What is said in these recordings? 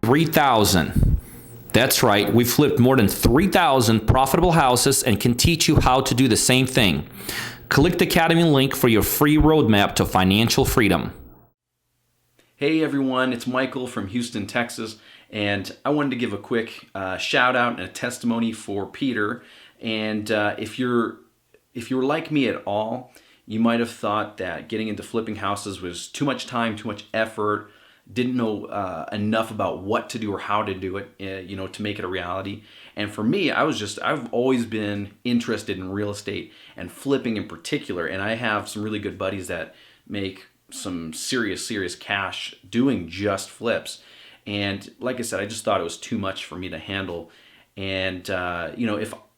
3,000. That's right, we've flipped more than 3,000 profitable houses and can teach you how to do the same thing. Click the Academy link for your free roadmap to financial freedom. Hey everyone, it's Michael from Houston, Texas, and I wanted to give a quick shout out and a testimony for Peter. And if you're like me at all, you might have thought that getting into flipping houses was too much time, too much effort, didn't know enough about what to do or how to do it, to make it a reality. And for me, I've always been interested in real estate and flipping in particular. And I have some really good buddies that make some serious cash doing just flips. And like I said, I just thought it was too much for me to handle. And,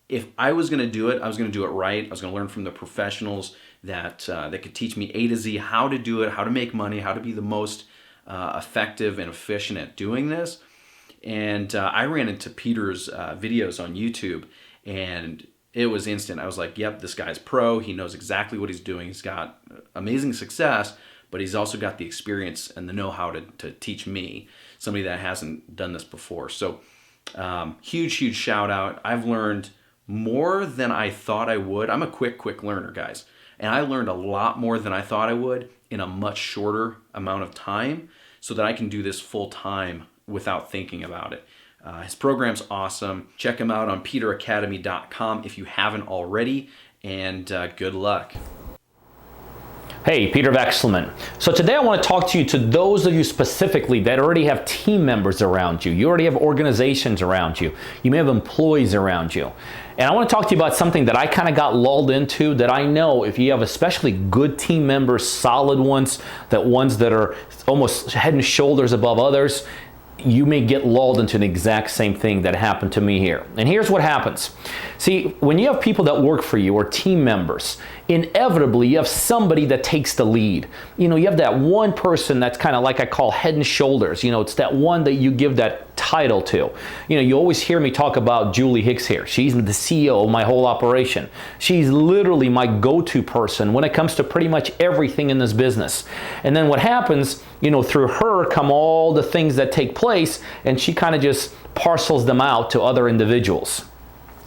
if I was going to do it, I was going to do it right. I was going to learn from the professionals that could teach me A to Z how to do it, how to make money, how to be the most effective and efficient at doing this. And I ran into Peter's videos on YouTube, and it was instant. I was like, yep, this guy's pro. He knows exactly what he's doing. He's got amazing success, but he's also got the experience and the know-how to teach me, somebody that hasn't done this before. So huge shout out. I've learned more than I thought I would. I'm a quick learner, guys. And I learned a lot more than I thought I would in a much shorter amount of time so that I can do this full time without thinking about it. His program's awesome. Check him out on peteracademy.com if you haven't already, and good luck. Hey, Peter Vekselman. So today I want to talk to those of you specifically that already have team members around you. You already have organizations around you. You may have employees around you. And I want to talk to you about something that I kind of got lulled into, that I know if you have especially good team members, solid ones that are almost head and shoulders above others, you may get lulled into the exact same thing that happened to me here. And here's what happens. See, when you have people that work for you or team members, inevitably you have somebody that takes the lead. You have that one person that's kind of like I call head and shoulders. It's that one that you give that title to. You always hear me talk about Julie Hicks here. She's the CEO of my whole operation. She's literally my go-to person when it comes to pretty much everything in this business. And then what happens, through her come all the things that take place, and she kind of just parcels them out to other individuals.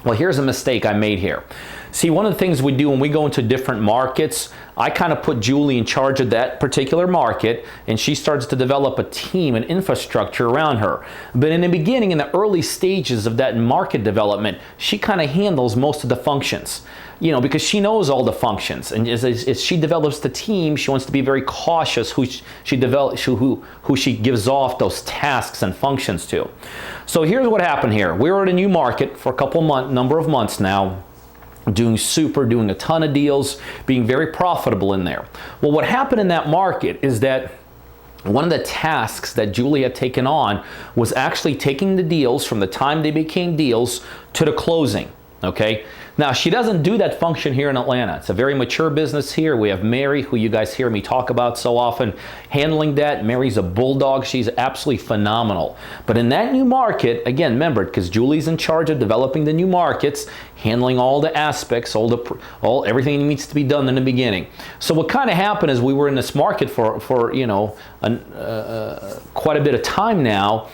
Well, here's a mistake I made here. See, one of the things we do when we go into different markets, I kind of put Julie in charge of that particular market, and she starts to develop a team and infrastructure around her. But in the beginning, in the early stages of that market development, she kind of handles most of the functions, because she knows all the functions. And as she develops the team, she wants to be very cautious who she gives off those tasks and functions to. So here's what happened here. We were in a new market for a number of months now, doing a ton of deals, being very profitable in there. Well, what happened in that market is that one of the tasks that Julie had taken on was actually taking the deals from the time they became deals to the closing. Okay. Now, she doesn't do that function here in Atlanta. It's a very mature business here. We have Mary, who you guys hear me talk about so often, handling that. Mary's a bulldog. She's absolutely phenomenal. But in that new market, again, remember, because Julie's in charge of developing the new markets, handling all the aspects, everything that needs to be done in the beginning. So what kind of happened is we were in this market for quite a bit of time now.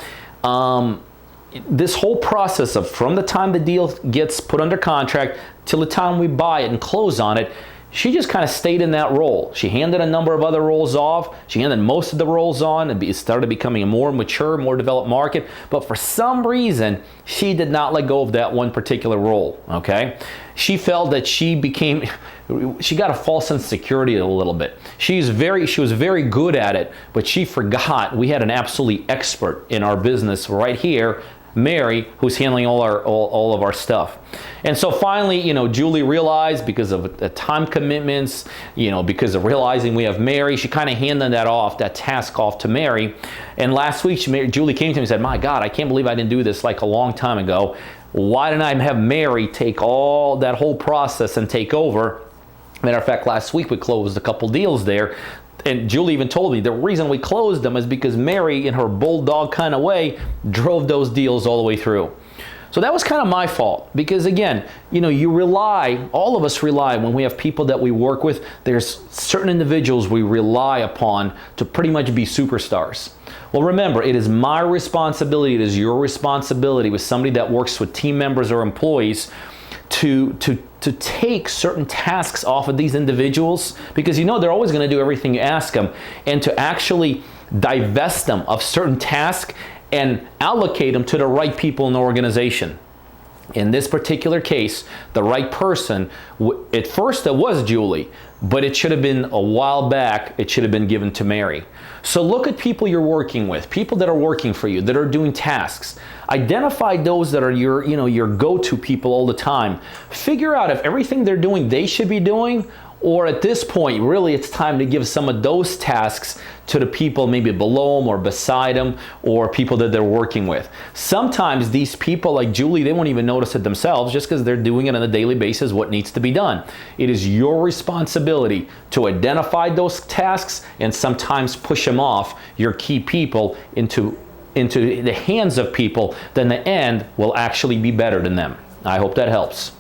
This whole process of from the time the deal gets put under contract till the time we buy it and close on it, she just kind of stayed in that role. She handed a number of other roles off. She handed most of the roles on, and it started becoming a more mature, more developed market. But for some reason, she did not let go of that one particular role, okay? She felt that she got a false sense of security a little bit. She was very good at it, but she forgot we had an absolutely expert in our business right here, Mary, who's handling all of our stuff. And so finally, Julie realized, because of the time commitments, because of realizing we have Mary, she kind of handed that task off to Mary. And last week, Julie came to me and said, "My God, I can't believe I didn't do this like a long time ago. Why didn't I have Mary take all that whole process and take over?" Matter of fact, last week we closed a couple deals there. And Julie even told me the reason we closed them is because Mary, in her bulldog kind of way, drove those deals all the way through. So that was kind of my fault because again, you rely, all of us rely when we have people that we work with, there's certain individuals we rely upon to pretty much be superstars. Well, remember, it is my responsibility, it is your responsibility with somebody that works with team members or employees to take certain tasks off of these individuals because they're always going to do everything you ask them, and to actually divest them of certain tasks and allocate them to the right people in the organization. In this particular case, the right person, at first it was Julie, but it should have been a while back, it should have been given to Mary. So look at people you're working with, people that are working for you, that are doing tasks. Identify those that are your go-to people all the time. Figure out if everything they're doing they should be doing, or at this point, really it's time to give some of those tasks to the people maybe below them or beside them, or people that they're working with. Sometimes these people like Julie, they won't even notice it themselves just because they're doing it on a daily basis, what needs to be done. It is your responsibility to identify those tasks and sometimes push them off your key people into the hands of people that in the end will actually be better than them. I hope that helps.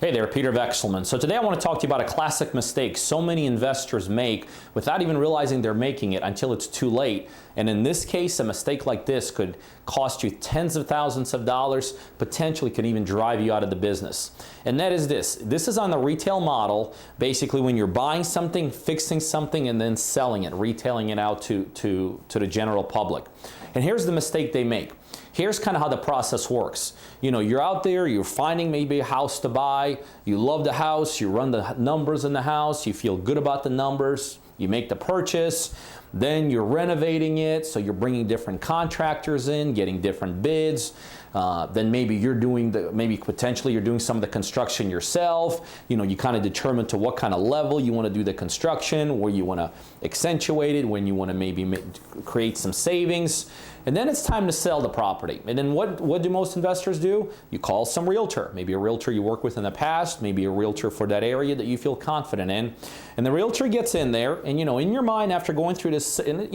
Hey there, Peter Vekselman. So today I want to talk to you about a classic mistake so many investors make without even realizing they're making it until it's too late. And in this case, a mistake like this could cost you tens of thousands of dollars, potentially could even drive you out of the business. And that is this. This is on the retail model, basically when you're buying something, fixing something, and then selling it, retailing it out to the general public. And here's the mistake they make. Here's kind of how the process works. You're out there, you're finding maybe a house to buy, you love the house, you run the numbers in the house, you feel good about the numbers, you make the purchase, then you're renovating it, so you're bringing different contractors in, getting different bids. Then maybe potentially you're doing some of the construction yourself. You kind of determine to what kind of level you want to do the construction, where you want to accentuate it, when you want to maybe create some savings. And then it's time to sell the property. And then what do most investors do? You call some realtor, maybe a realtor you worked with in the past, maybe a realtor for that area that you feel confident in. And the realtor gets in there, and in your mind, after going through this, and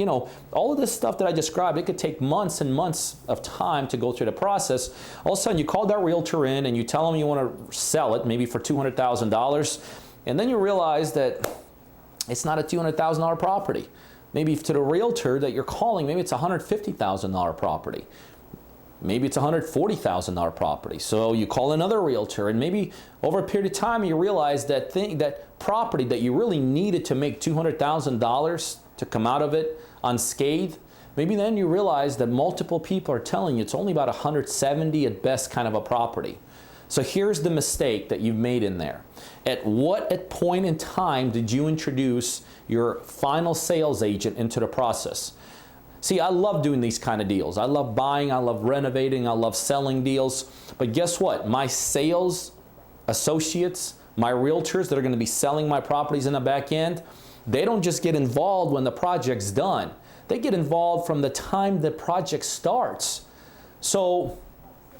all of this stuff that I described, it could take months and months of time to go through the process. All of a sudden, you call that realtor in and you tell them you want to sell it, maybe for $200,000, and then you realize that it's not a $200,000 property. Maybe to the realtor that you're calling, maybe it's a $150,000 property. Maybe it's a $140,000 property. So you call another realtor, and maybe over a period of time you realize that property that you really needed to make $200,000 to come out of it unscathed, maybe then you realize that multiple people are telling you it's only about 170 at best kind of a property. So here's the mistake that you've made in there. At what point in time did you introduce your final sales agent into the process? See, I love doing these kind of deals. I love buying, I love renovating, I love selling deals. But guess what? My sales associates, my realtors that are going to be selling my properties in the back end, they don't just get involved when the project's done. They get involved from the time the project starts. So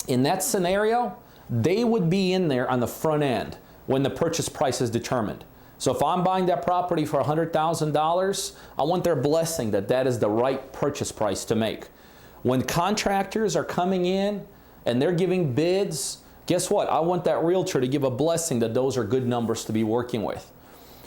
in that scenario, they would be in there on the front end when the purchase price is determined. So if I'm buying that property for $100,000, I want their blessing that that is the right purchase price to make. When contractors are coming in and they're giving bids, guess what? I want that realtor to give a blessing that those are good numbers to be working with.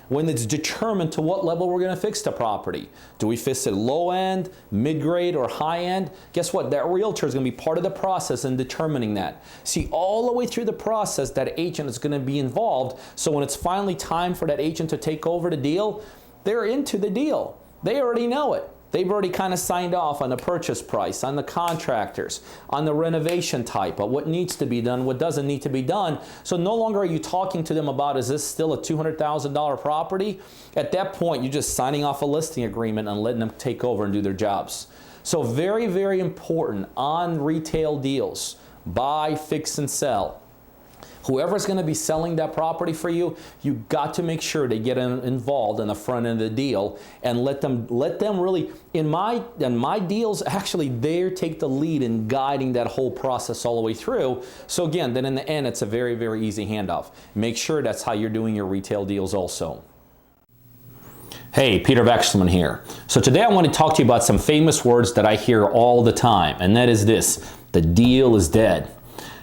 When it's determined to what level we're going to fix the property. Do we fix it low end, mid-grade, or high end? Guess what? That realtor is going to be part of the process in determining that. See, all the way through the process, that agent is going to be involved. So when it's finally time for that agent to take over the deal, they're into the deal. They already know it. They've already kind of signed off on the purchase price, on the contractors, on the renovation type, of what needs to be done, what doesn't need to be done. So no longer are you talking to them about, is this still a $200,000 property? At that point, you're just signing off a listing agreement and letting them take over and do their jobs. So very, very important on retail deals, buy, fix, and sell. Whoever's going to be selling that property for you, you got to make sure they get involved in the front end of the deal and let them really, in my deals, actually they take the lead in guiding that whole process all the way through. So again, then in the end, it's a very, very easy handoff. Make sure that's how you're doing your retail deals also. Hey, Peter Vekselman here. So today I want to talk to you about some famous words that I hear all the time, and that is this: the deal is dead.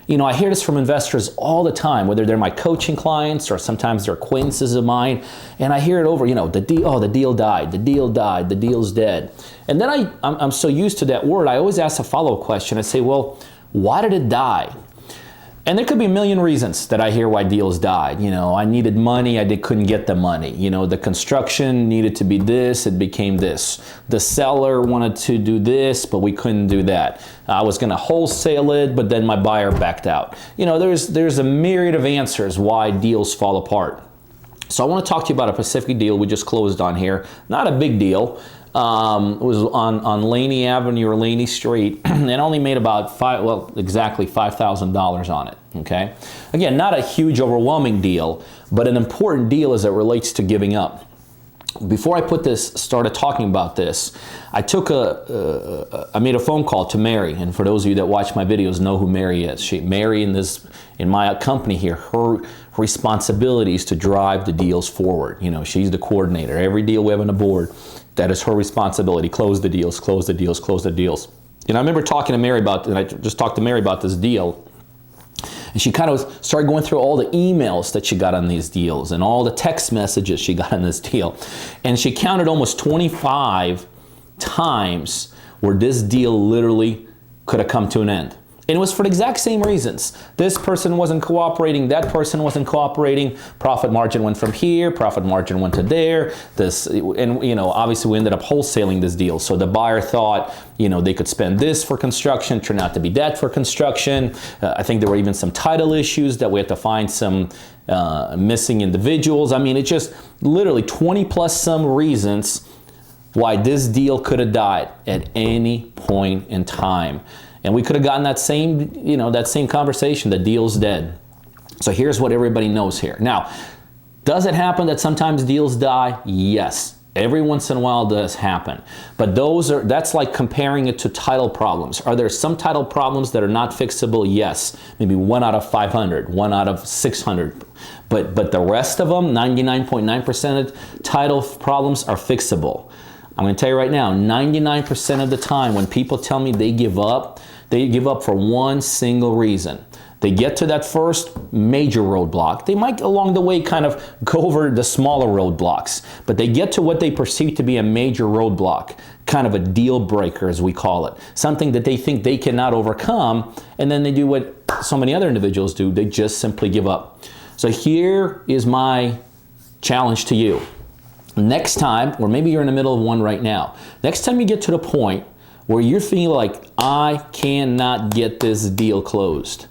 I hear this from investors all the time, whether they're my coaching clients or sometimes they're acquaintances of mine, and I hear it over, the deal died, the deal died, the deal's dead. And then I'm so used to that word, I always ask a follow-up question. I say, well, why did it die? And there could be a million reasons that I hear why deals died. I needed money, I couldn't get the money. The construction needed to be this, it became this. The seller wanted to do this, but we couldn't do that. I was going to wholesale it, but then my buyer backed out. There's a myriad of answers why deals fall apart. So I want to talk to you about a specific deal we just closed on here. Not a big deal. It was on Laney Avenue or Laney Street, and only made about exactly $5,000 on it, okay? Again, not a huge, overwhelming deal, but an important deal as it relates to giving up. Before I started talking about this, I made a phone call to Mary, and for those of you that watch my videos know who Mary is. Mary in my company here, her responsibility is to drive the deals forward. She's the coordinator. Every deal we have on the board, that is her responsibility. Close the deals, close the deals, close the deals. I remember talking to Mary I just talked to Mary about this deal. And she kind of started going through all the emails that she got on these deals and all the text messages she got on this deal. And she counted almost 25 times where this deal literally could have come to an end. And it was for the exact same reasons. This person wasn't cooperating, that person wasn't cooperating, profit margin went from here, profit margin went to there, obviously we ended up wholesaling this deal. So the buyer thought, they could spend this for construction, turned out to be that for construction. I think there were even some title issues that we had to find some missing individuals. It's just literally 20 plus some reasons why this deal could have died at any point in time. And we could have gotten that same conversation, the deal's dead. So here's what everybody knows here. Now, does it happen that sometimes deals die? Yes. Every once in a while does happen. But that's like comparing it to title problems. Are there some title problems that are not fixable? Yes. Maybe 1 out of 500, 1 out of 600. But the rest of them, 99.9% of title problems are fixable. I'm going to tell you right now, 99% of the time when people tell me they give up for one single reason. They get to that first major roadblock. They might along the way kind of go over the smaller roadblocks, but they get to what they perceive to be a major roadblock, kind of a deal breaker as we call it, something that they think they cannot overcome, and then they do what so many other individuals do, they just simply give up. So here is my challenge to you. Next time, or maybe you're in the middle of one right now, next time you get to the point where you're feeling like, I cannot get this deal closed,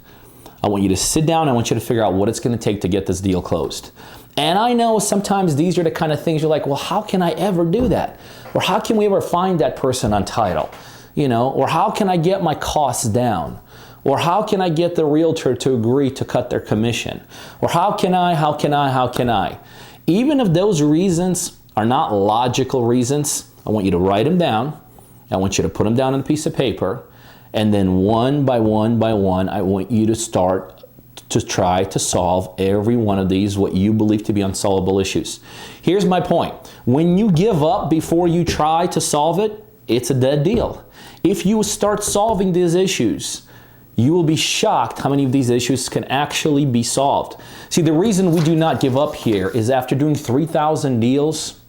I want you to sit down, I want you to figure out what it's going to take to get this deal closed. And I know sometimes these are the kind of things you're like, well, how can I ever do that? Or how can we ever find that person on title? Or how can I get my costs down? Or how can I get the realtor to agree to cut their commission? Or how can I? Even if those reasons are not logical reasons, I want you to write them down. I want you to put them down on a piece of paper. And then one by one, I want you to start to try to solve every one of these, what you believe to be unsolvable issues. Here's my point. When you give up before you try to solve it, it's a dead deal. If you start solving these issues, you will be shocked how many of these issues can actually be solved. See, the reason we do not give up here is after doing 3,000 deals,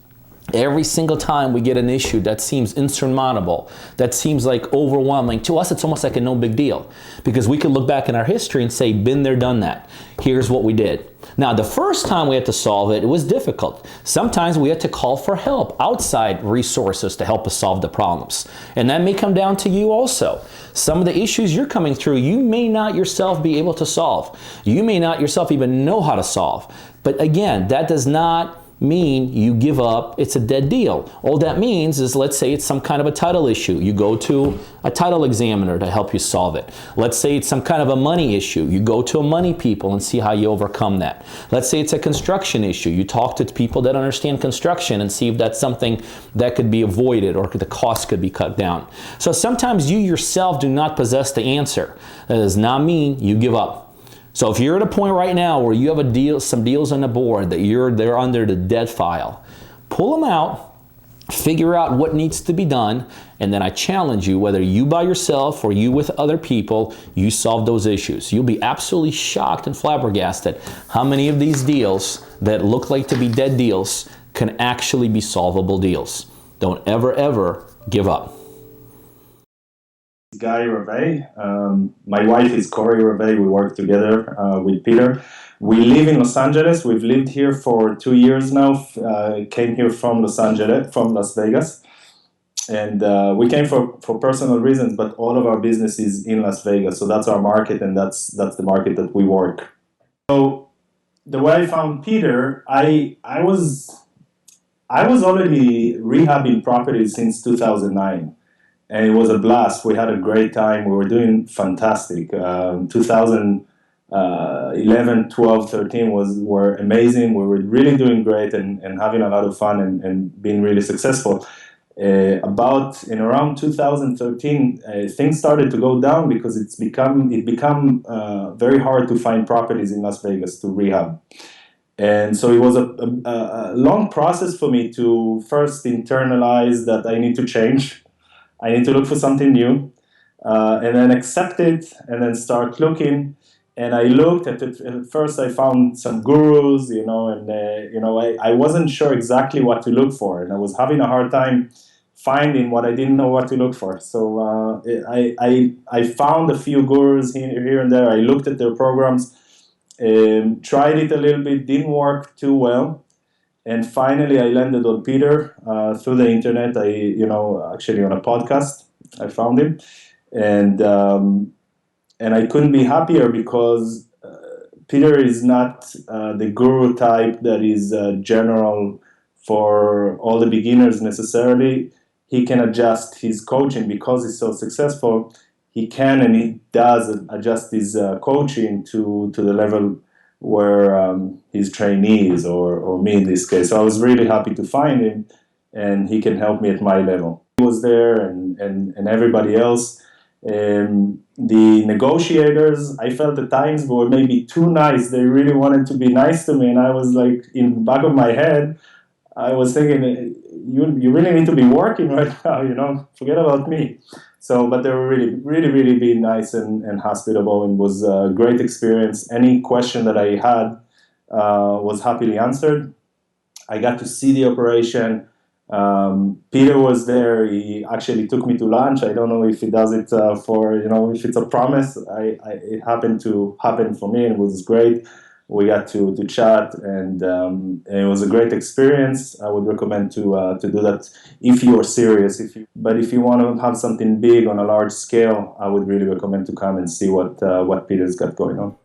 every single time we get an issue that seems insurmountable, that seems like overwhelming, to us it's almost like a no big deal. Because we could look back in our history and say, been there, done that. Here's what we did. Now, the first time we had to solve it, it was difficult. Sometimes we had to call for help, outside resources to help us solve the problems. And that may come down to you also. Some of the issues you're coming through, you may not yourself be able to solve. You may not yourself even know how to solve. But again, that does not mean you give up, it's a dead deal. All that means is, let's say it's some kind of a title issue. You go to a title examiner to help you solve it. Let's say it's some kind of a money issue. You go to a money people and see how you overcome that. Let's say it's a construction issue. You talk to people that understand construction and see if that's something that could be avoided or the cost could be cut down. So sometimes you yourself do not possess the answer. That does not mean you give up. So if you're at a point right now where you have some deals on the board that they're under the dead file, pull them out Figure out what needs to be done, and then I challenge you, whether you by yourself or you with other people, you solve those issues. You'll be absolutely shocked and flabbergasted how many of these deals that look like to be dead deals can actually be solvable deals. Don't ever give up. Guy Reve. My wife is Corey Reve. We work together with Peter. We live in Los Angeles. We've lived here for 2 years now. Came here from Los Angeles, from Las Vegas. And we came for personal reasons, but all of our business is in Las Vegas. So that's our market, and that's the market that we work. So the way I found Peter, I was already rehabbing properties since 2009. And it was a blast. We had a great time. We were doing fantastic. 2011, 12, 13 were amazing. We were really doing great and having a lot of fun and being really successful. Around 2013, things started to go down because it become very hard to find properties in Las Vegas to rehab. And so it was a long process for me to first internalize that I need to change. I need to look for something new, and then accept it, and then start looking. And I looked at it. At first, I found some gurus, and I wasn't sure exactly what to look for, and I was having a hard time finding what I didn't know what to look for. So I found a few gurus here and there. I looked at their programs, tried it a little bit, didn't work too well. And finally, I landed on Peter through the internet. Actually on a podcast, I found him, and I couldn't be happier because Peter is not the guru type that is general for all the beginners necessarily. He can adjust his coaching because he's so successful. He can and he does adjust his coaching to the level where his trainees or me in this case. So I was really happy to find him, and he can help me at my level. He was there, and everybody else. The negotiators, I felt at times were maybe too nice. They really wanted to be nice to me, and I was like, in the back of my head, I was thinking, you really need to be working right now, forget about me. So, but they were really being nice and hospitable, and was a great experience. Any question that I had was happily answered. I got to see the operation. Peter was there. He actually took me to lunch. I don't know if he does it if it's a promise. It happened to happen for me, and it was great. We got to chat, and it was a great experience. I would recommend to do that if you are serious. But if you want to have something big on a large scale, I would really recommend to come and see what Peter's got going on.